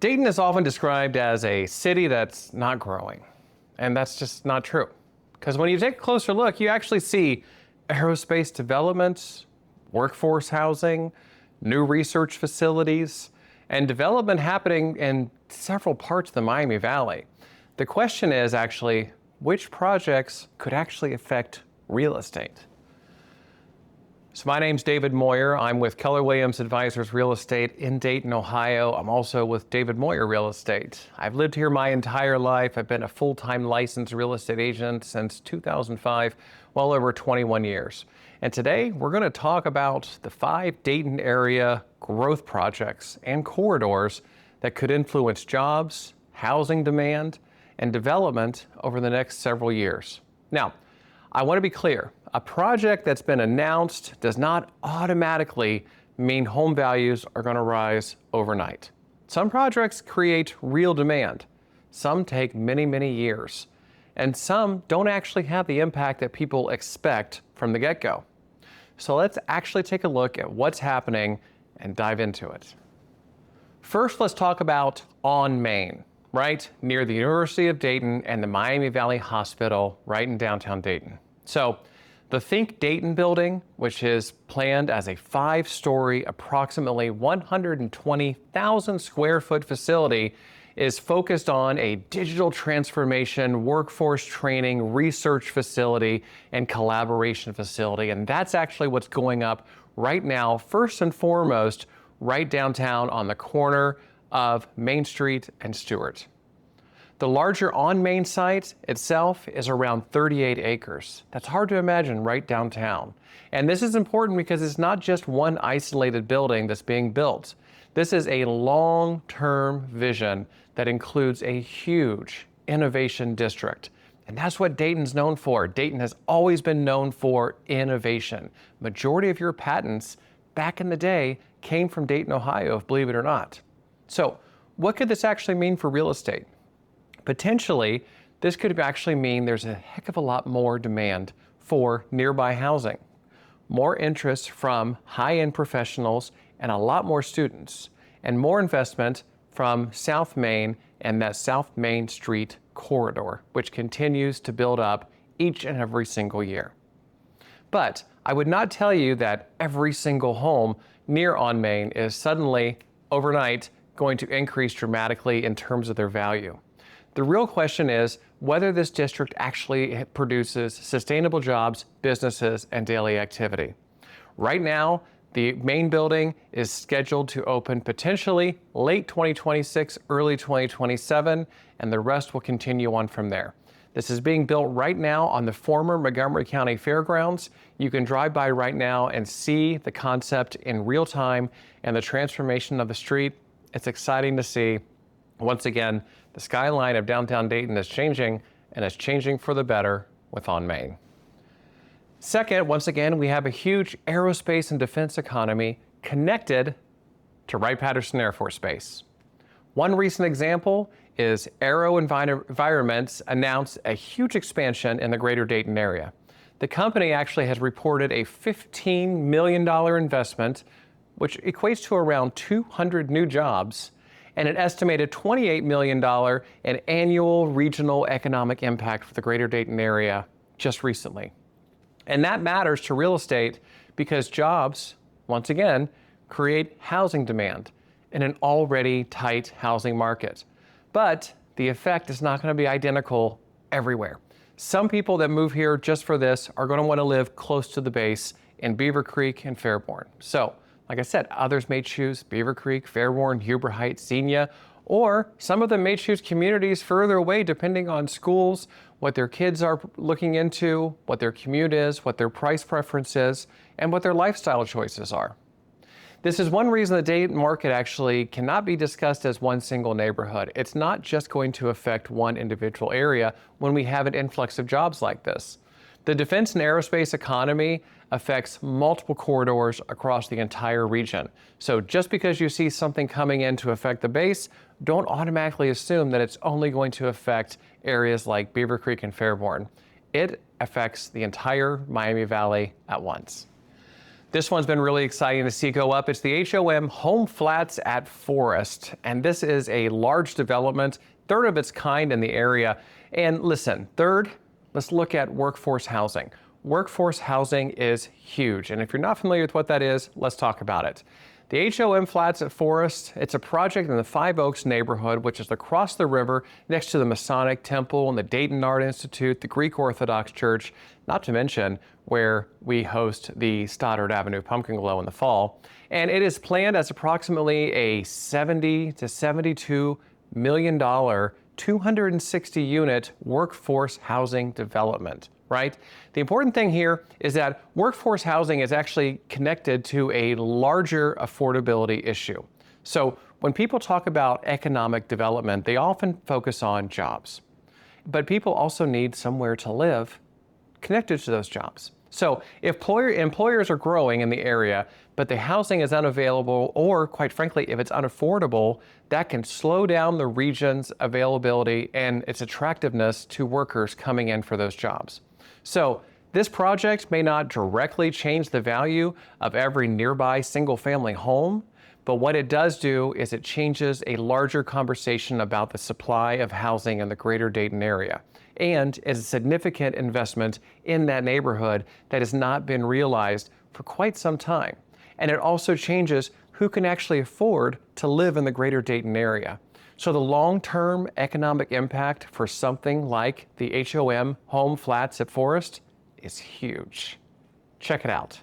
Dayton is often described as a city that's not growing, and that's just not true. Because when you take a closer look, you actually see aerospace development, workforce housing, new research facilities, and development happening in several parts of the Miami Valley. The question is actually, which projects could actually affect real estate? So my name's David Moyer. I'm with Keller Williams Advisors Real Estate in Dayton, Ohio. I'm also with David Moyer Real Estate. I've lived here my entire life. I've been a full-time licensed real estate agent since 2005, well over 21 years. And today we're going to talk about the 5 Dayton area growth projects and corridors that could influence jobs, housing demand, and development over the next several years. Now, I want to be clear. A project that's been announced does not automatically mean home values are going to rise overnight. Some projects create real demand. Some take many, many years. And some don't actually have the impact that people expect from the get-go. So let's actually take a look at what's happening and dive into it. First, let's talk about on Main, right near the University of Dayton and the Miami Valley Hospital right in downtown Dayton. So the Think Dayton building, which is planned as a 5-story, approximately 120,000 square foot facility, is focused on a digital transformation, workforce training, research facility, and collaboration facility. And that's actually what's going up right now, first and foremost, right downtown on the corner of Main Street and Stewart. The larger on-Main site itself is around 38 acres. That's hard to imagine right downtown. And this is important because it's not just one isolated building that's being built. This is a long-term vision that includes a huge innovation district. And that's what Dayton's known for. Dayton has always been known for innovation. Majority of your patents back in the day came from Dayton, Ohio, believe it or not. So what could this actually mean for real estate? Potentially, this could actually mean there's a heck of a lot more demand for nearby housing, more interest from high-end professionals and a lot more students, and more investment from South Main and that South Main Street corridor, which continues to build up each and every single year. But I would not tell you that every single home near on Main is suddenly, overnight, going to increase dramatically in terms of their value. The real question is whether this district actually produces sustainable jobs, businesses, and daily activity. Right now, the main building is scheduled to open potentially late 2026, early 2027, and the rest will continue on from there. This is being built right now on the former Montgomery County Fairgrounds. You can drive by right now and see the concept in real time and the transformation of the street. It's exciting to see. Once again, the skyline of downtown Dayton is changing, and it's changing for the better with on Main. Second, once again, we have a huge aerospace and defense economy connected to Wright Patterson Air Force Base. One recent example is Aero Environments announced a huge expansion in the greater Dayton area. The company actually has reported a $15 million investment, which equates to around 200 new jobs, and an estimated $28 million in annual regional economic impact for the greater Dayton area just recently. And that matters to real estate because jobs, once again, create housing demand in an already tight housing market. But the effect is not going to be identical everywhere. Some people that move here just for this are going to want to live close to the base in Beaver Creek and Fairborn. So, like I said, others may choose Beaver Creek, Fairborn, Huber Heights, Xenia, or some of them may choose communities further away depending on schools, what their kids are looking into, what their commute is, what their price preference is, and what their lifestyle choices are. This is one reason the Dayton market actually cannot be discussed as one single neighborhood. It's not just going to affect one individual area when we have an influx of jobs like this. The defense and aerospace economy affects multiple corridors across the entire region. So just because you see something coming in to affect the base, don't automatically assume that it's only going to affect areas like Beaver Creek and Fairborn. It affects the entire Miami Valley at once. This one's been really exciting to see go up. It's the HOM Home Flats at Forest, and this is a large development, third of its kind in the area. And listen, third, let's look at workforce housing. Workforce housing is huge, and if you're not familiar with what that is, let's talk about it. The HOM Flats at Forest, it's a project in the Five Oaks neighborhood, which is across the river next to the Masonic Temple and the Dayton Art Institute, the Greek Orthodox Church, not to mention where we host the Stoddard Avenue Pumpkin Glow in the fall. And it is planned as approximately a $70 to $72 million 260 unit workforce housing development, right? The important thing here is that workforce housing is actually connected to a larger affordability issue. So when people talk about economic development, they often focus on jobs. But people also need somewhere to live connected to those jobs. So if employers are growing in the area, but the housing is unavailable, or quite frankly, if it's unaffordable, that can slow down the region's availability and its attractiveness to workers coming in for those jobs. So this project may not directly change the value of every nearby single-family home, but what it does do is it changes a larger conversation about the supply of housing in the greater Dayton area, and is a significant investment in that neighborhood that has not been realized for quite some time. And it also changes who can actually afford to live in the greater Dayton area. So the long-term economic impact for something like the HOM Home Flats at Forest is huge. Check it out.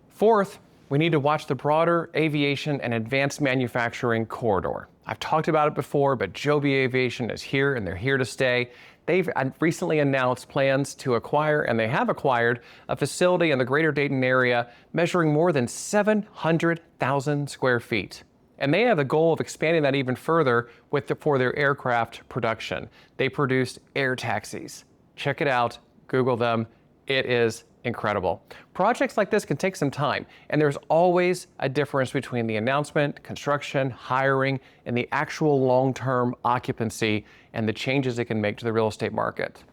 Fourth, we need to watch the broader aviation and advanced manufacturing corridor. I've talked about it before, but Joby Aviation is here and they're here to stay. They've recently announced plans to acquire, and they have acquired, a facility in the greater Dayton area measuring more than 700,000 square feet. And they have the goal of expanding that even further for their aircraft production. They produce air taxis. Check it out, Google them. It is incredible. Projects like this can take some time, and there's always a difference between the announcement, construction, hiring, and the actual long-term occupancy and the changes it can make to the real estate market.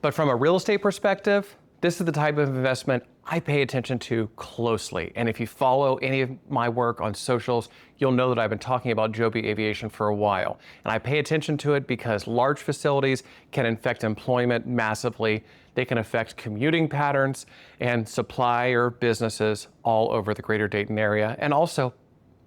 But from a real estate perspective, this is the type of investment I pay attention to closely. And if you follow any of my work on socials, you'll know that I've been talking about Joby Aviation for a while. And I pay attention to it because large facilities can affect employment massively. They can affect commuting patterns and supplier businesses all over the greater Dayton area, and also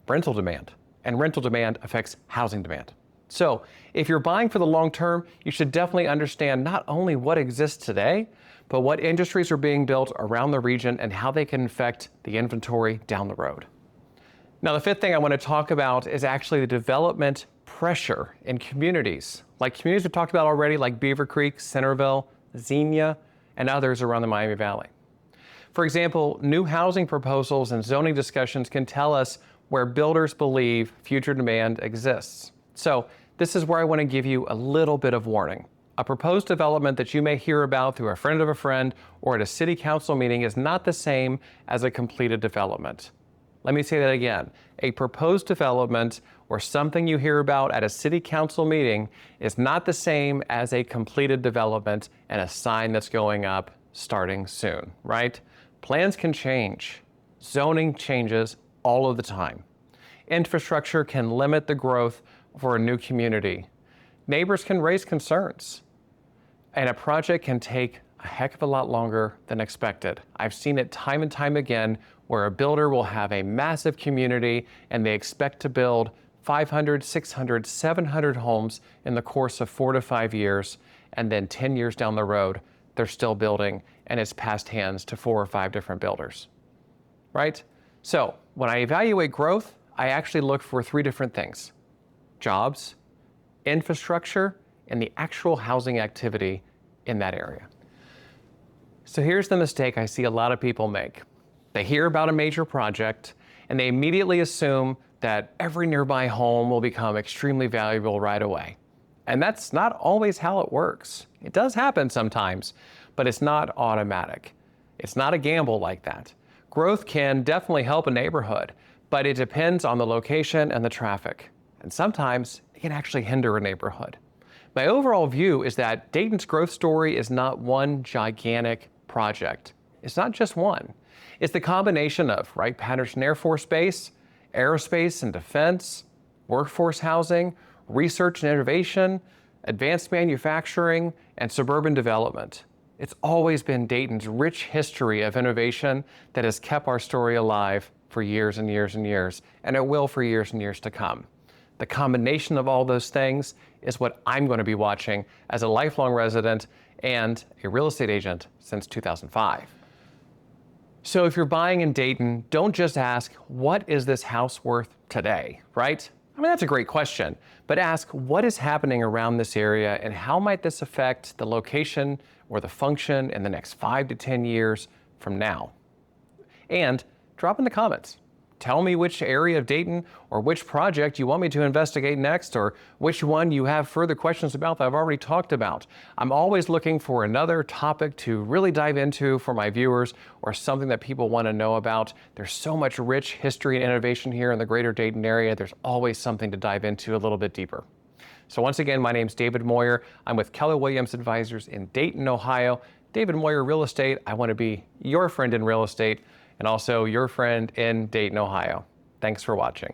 rental demand. And rental demand affects housing demand. So if you're buying for the long term, you should definitely understand not only what exists today, but what industries are being built around the region and how they can affect the inventory down the road. Now, the fifth thing I want to talk about is actually the development pressure in communities. Like communities we've talked about already, like Beaver Creek, Centerville, Xenia, and others around the Miami Valley. For example, new housing proposals and zoning discussions can tell us where builders believe future demand exists. So this is where I want to give you a little bit of warning. A proposed development that you may hear about through a friend of a friend or at a city council meeting is not the same as a completed development. Let me say that again. A proposed development or something you hear about at a city council meeting is not the same as a completed development and a sign that's going up starting soon, right? Plans can change. Zoning changes all of the time. Infrastructure can limit the growth for a new community. Neighbors can raise concerns. And a project can take a heck of a lot longer than expected. I've seen it time and time again where a builder will have a massive community and they expect to build 500, 600, 700 homes in the course of 4 to 5 years, and then 10 years down the road, they're still building and it's passed hands to 4 or 5 different builders, right? So when I evaluate growth, I actually look for 3 different things: jobs, infrastructure, and the actual housing activity in that area. So here's the mistake I see a lot of people make. They hear about a major project and they immediately assume that every nearby home will become extremely valuable right away. And that's not always how it works. It does happen sometimes, but it's not automatic. It's not a gamble like that. Growth can definitely help a neighborhood, but it depends on the location and the traffic. And sometimes it can actually hinder a neighborhood. My overall view is that Dayton's growth story is not one gigantic project. It's not just one. It's the combination of Wright Patterson Air Force Base, aerospace and defense, workforce housing, research and innovation, advanced manufacturing, and suburban development. It's always been Dayton's rich history of innovation that has kept our story alive for years and years and years, and it will for years and years to come. The combination of all those things is what I'm going to be watching as a lifelong resident and a real estate agent since 2005. So if you're buying in Dayton, don't just ask, what is this house worth today, right? I mean, that's a great question, but ask what is happening around this area and how might this affect the location or the function in the next 5 to 10 years from now? And drop in the comments. Tell me which area of Dayton or which project you want me to investigate next, or which one you have further questions about that I've already talked about. I'm always looking for another topic to really dive into for my viewers, or something that people want to know about. There's so much rich history and innovation here in the greater Dayton area. There's always something to dive into a little bit deeper. So once again, my name's David Moyer. I'm with Keller Williams Advisors in Dayton, Ohio. David Moyer Real Estate. I want to be your friend in real estate, and also your friend in Dayton, Ohio. Thanks for watching.